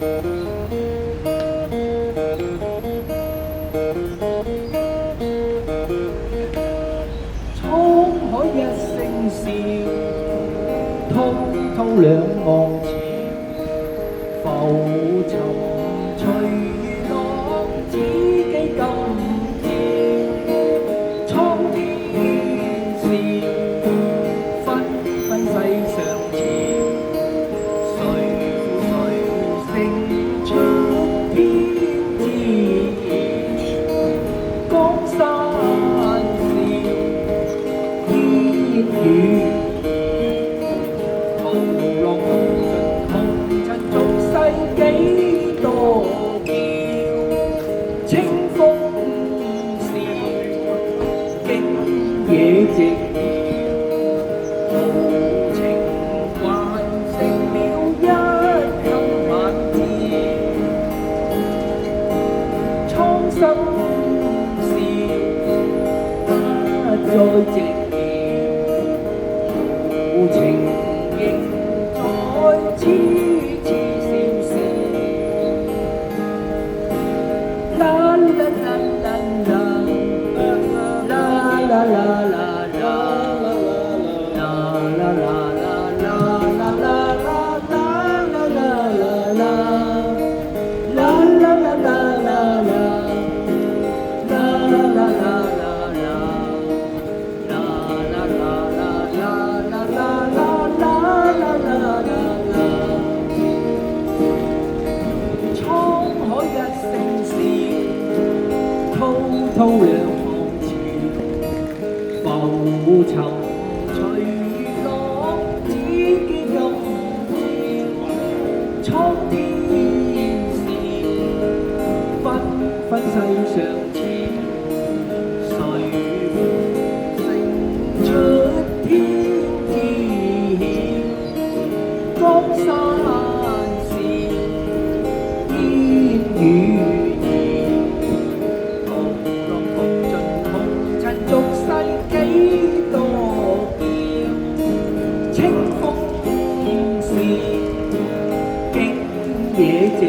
滄海一聲笑，滔滔兩岸潮，浮沉隨浪，只記今朝。蒼天笑，紛紛世上潮，誰勝出天知？江山雨，浩浪淘盡紅塵俗世幾多嬌，清風笑，景野寂寥，無情還成了一襟晚照，蒼生笑，不再寂無情仍在痴痴笑笑，啦啦啦啦啦，啦啦啦啦啦，啦啦滔兩岸潮，浮沉隨浪，只見今朝。蒼天笑，紛紛世上潮，誰勝出天知？江山笑，煙雨俗世幾多嬌，清風笑，景野寂